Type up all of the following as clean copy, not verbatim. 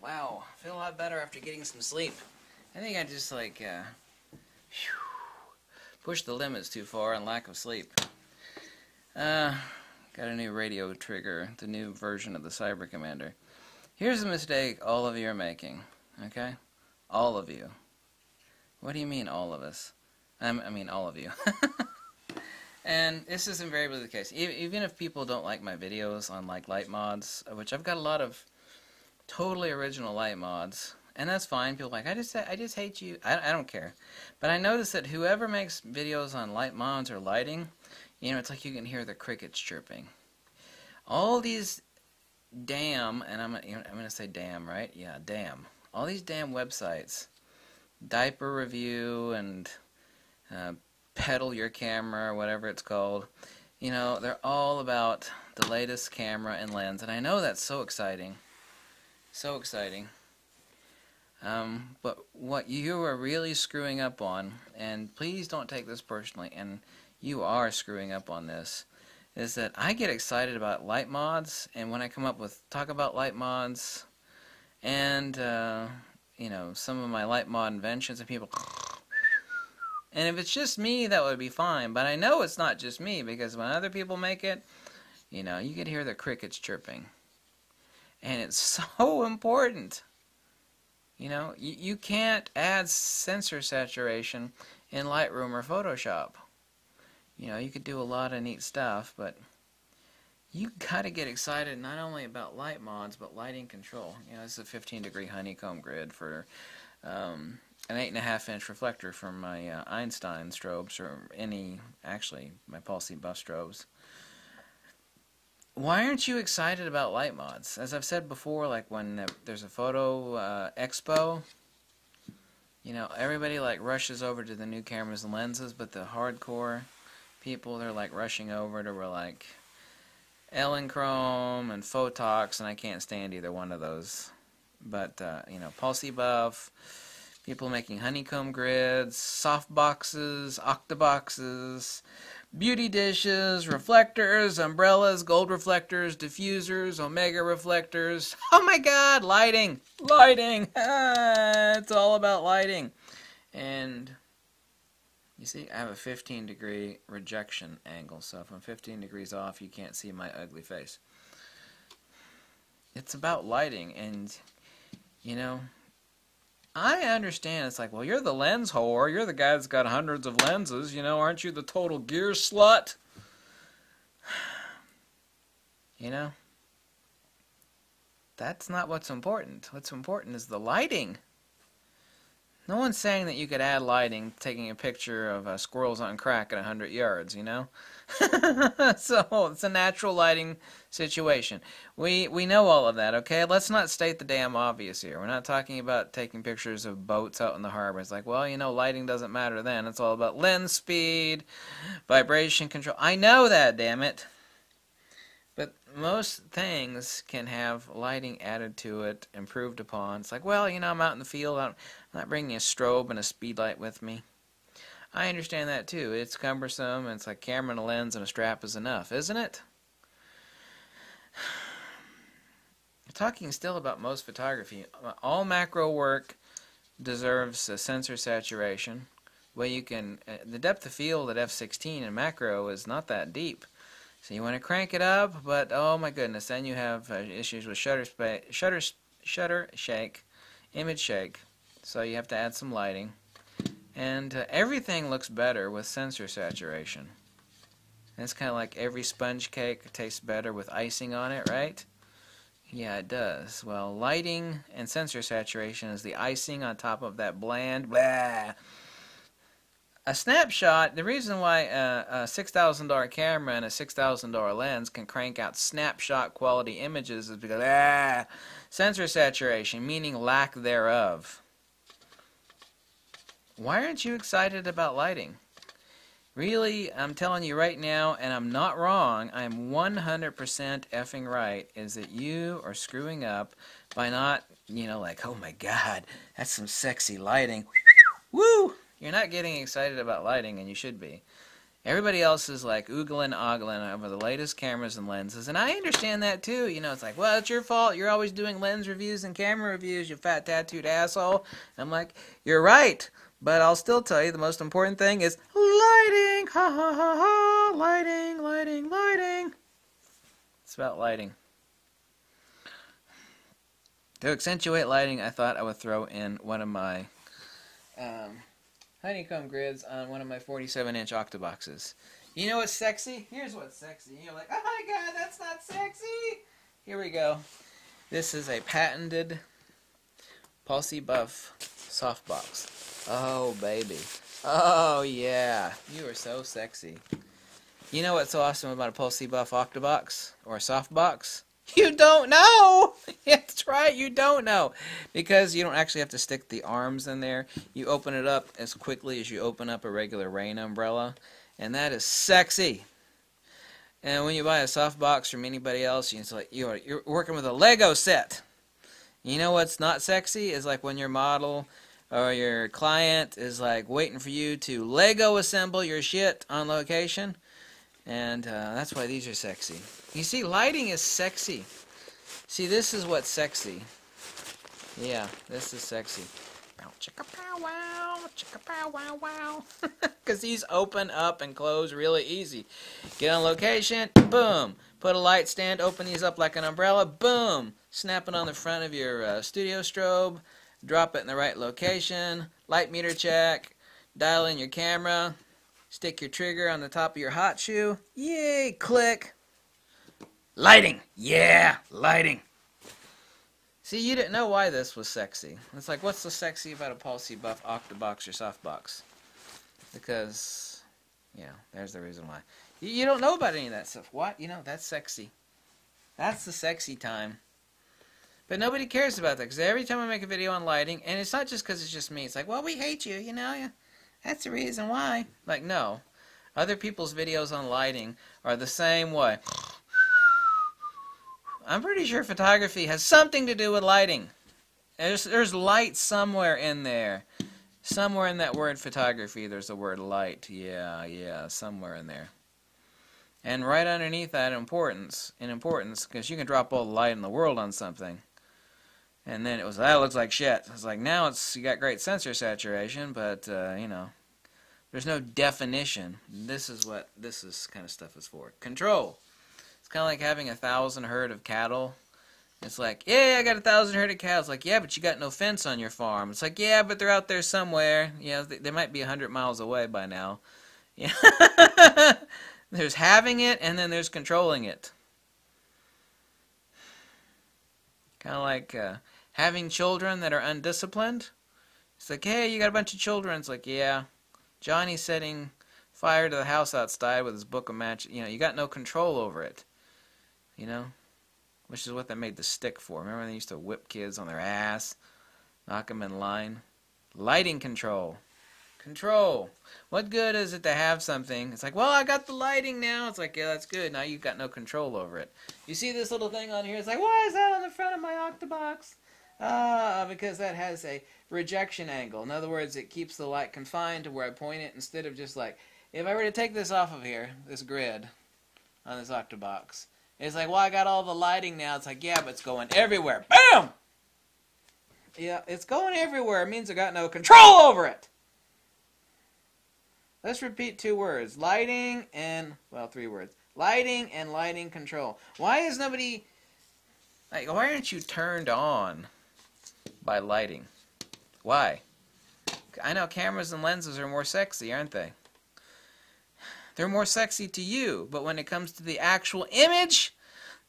Wow, I feel a lot better after getting some sleep. I think I just pushed the limits too far on lack of sleep. Got a new radio trigger, the new version of the Cyber Commander. Here's a mistake all of you are making, okay? All of you. What do you mean all of us? I mean all of you. And this is invariably the case. Even if people don't like my videos on light mods, which I've got a lot of totally original light mods, and that's fine. People are like, I just hate you. I don't care. But I notice that whoever makes videos on light mods or lighting, it's like you can hear the crickets chirping. All these damn, and I'm gonna say damn, right? Yeah, damn. All these damn websites, Diaper Review and Pedal Your Camera, or whatever it's called. They're all about the latest camera and lens, and I know that's so exciting. So exciting. But what you are really screwing up on, and please don't take this personally, and you are screwing up on this, is that I get excited about light mods, and when I come up with talk about light mods, and some of my light mod inventions, and people, and if it's just me, that would be fine. But I know it's not just me, because when other people make it, you can hear the crickets chirping. And it's so important. You can't add sensor saturation in Lightroom or Photoshop. You could do a lot of neat stuff, but you gotta get excited not only about light mods, but lighting control. This is a 15-degree honeycomb grid for an 8.5-inch reflector from my Einstein strobes, or my Pulsey buff strobes. Why aren't you excited about light mods? As I've said before, like when there's a photo expo, everybody rushes over to the new cameras and lenses, but the hardcore people, they're rushing over to Elinchrom and Photox, and I can't stand either one of those. But Pulsey buff, people making honeycomb grids, soft boxes, octaboxes, beauty dishes, reflectors, umbrellas, gold reflectors, diffusers, omega reflectors. Oh my god, lighting! Lighting! It's all about lighting. And you see, I have a 15-degree rejection angle, so if I'm 15 degrees off, you can't see my ugly face. It's about lighting, and I understand. It's like, well, you're the lens whore. You're the guy that's got hundreds of lenses. Aren't you the total gear slut? That's not what's important. What's important is the lighting. No one's saying that you could add lighting taking a picture of squirrels on crack at 100 yards, So it's a natural lighting situation. We know all of that, okay? Let's not state the damn obvious here. We're not talking about taking pictures of boats out in the harbor. It's like, well, lighting doesn't matter then. It's all about lens speed, vibration control. I know that, damn it. But most things can have lighting added to it, improved upon. It's like, well, I'm out in the field. I'm not bringing a strobe and a speed light with me. I understand that too. It's cumbersome, and it's like camera and a lens and a strap is enough, isn't it? Talking still about most photography, all macro work deserves a sensor saturation. Where you can, the depth of field at f16 in macro is not that deep. So you want to crank it up, but oh my goodness, then you have issues with shutter shake, image shake. So you have to add some lighting. And everything looks better with sensor saturation. And it's kind of like every sponge cake tastes better with icing on it, right? Yeah, it does. Well, lighting and sensor saturation is the icing on top of that bland blah. A snapshot, the reason why a $6,000 camera and a $6,000 lens can crank out snapshot quality images is because sensor saturation, meaning lack thereof. Why aren't you excited about lighting? Really, I'm telling you right now, and I'm not wrong, I'm 100% effing right, is that you are screwing up by not, oh my god, that's some sexy lighting. Woo! You're not getting excited about lighting, and you should be. Everybody else is like oogling, ogling over the latest cameras and lenses, and I understand that too. You know, it's like, well, it's your fault. You're always doing lens reviews and camera reviews, you fat tattooed asshole. And I'm like, you're right, but I'll still tell you the most important thing is lighting. Ha ha ha ha. Lighting, lighting, lighting. It's about lighting. To accentuate lighting, I thought I would throw in one of my honeycomb grids on one of my 47-inch Octoboxes. You know what's sexy? Here's what's sexy. You're like, oh my god, that's not sexy! Here we go. This is a patented Pulsey Buff softbox. Oh, baby. Oh, yeah. You are so sexy. You know what's so awesome about a Pulsey Buff Octobox? Or softbox? You don't know! That's right, you don't know. Because you don't actually have to stick the arms in there. You open it up as quickly as you open up a regular rain umbrella. And that is sexy. And when you buy a softbox from anybody else, it's like you're working with a Lego set. You know what's not sexy? Is like when your model or your client is like waiting for you to Lego assemble your shit on location. And that's why these are sexy. You see, lighting is sexy. See, this is what's sexy. Yeah, this is sexy. Chicka pow wow, chicka pow wow wow. Because these open up and close really easy. Get on location, boom. Put a light stand, open these up like an umbrella, boom. Snap it on the front of your studio strobe. Drop it in the right location. Light meter check. Dial in your camera. Stick your trigger on the top of your hot shoe. Yay, click. Lighting. Yeah, lighting. See, you didn't know why this was sexy. It's like, what's so sexy about a Pulsey Buff Octobox or softbox? Because, yeah, there's the reason why. You don't know about any of that stuff. What? You know, that's sexy. That's the sexy time. But nobody cares about that, because every time I make a video on lighting, and it's not just because it's just me. It's like, well, we hate you, you know. That's the reason why. Like, no. Other people's videos on lighting are the same way. I'm pretty sure photography has something to do with lighting. There's light somewhere in there. Somewhere in that word photography, there's the word light. Yeah, somewhere in there. And right underneath that, importance, because you can drop all the light in the world on something. And then it was, that looks like shit. It's like, now you got great sensor saturation, but, you know, there's no definition. This is what this kind of stuff is for. Control. It's kind of like having 1,000 herd of cattle. It's like, yeah, I got 1,000 herd of cattle. It's like, yeah, but you got no fence on your farm. It's like, yeah, but they're out there somewhere. Yeah, they might be 100 miles away by now. Yeah. There's having it, and then there's controlling it. Kind of like having children that are undisciplined. It's like, hey, you got a bunch of children. It's like, yeah, Johnny's setting fire to the house outside with his book of match. You know, you got no control over it. You know, which is what they made the stick for. Remember when they used to whip kids on their ass, knock them in line? Lighting control. Control. What good is it to have something? It's like, well, I got the lighting now. It's like, yeah, that's good. Now you've got no control over it. You see this little thing on here? It's like, why is that on the front of my Octobox? Because that has a rejection angle. In other words, it keeps the light confined to where I point it instead of just like, if I were to take this off of here, this grid on this Octobox, it's like, well, I got all the lighting now. It's like, yeah, but it's going everywhere. Boom! Yeah, it's going everywhere. It means I got no control over it. Let's repeat 2 words. Lighting and, well, 3 words. Lighting and lighting control. Why is nobody, like, why aren't you turned on by lighting? Why? I know cameras and lenses are more sexy, aren't they? They're more sexy to you, but when it comes to the actual image,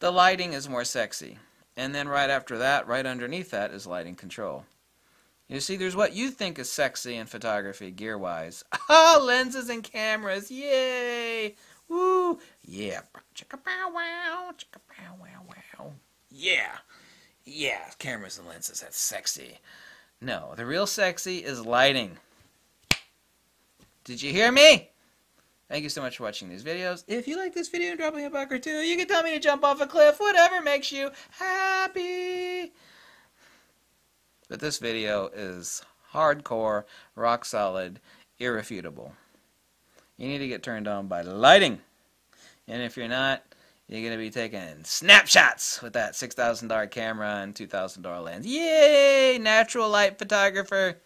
the lighting is more sexy. And then right after that, right underneath that, is lighting control. You see, there's what you think is sexy in photography, gear-wise. Ah, lenses and cameras, yay! Woo! Yeah. Chicka-pow-wow, chicka-pow-wow-wow. Yeah. Yeah, cameras and lenses, that's sexy. No, the real sexy is lighting. Did you hear me? Thank you so much for watching these videos. If you like this video and drop me a buck or two, you can tell me to jump off a cliff, whatever makes you happy. But this video is hardcore, rock solid, irrefutable. You need to get turned on by lighting. And if you're not, you're going to be taking snapshots with that $6,000 camera and $2,000 lens. Yay! Natural light photographer.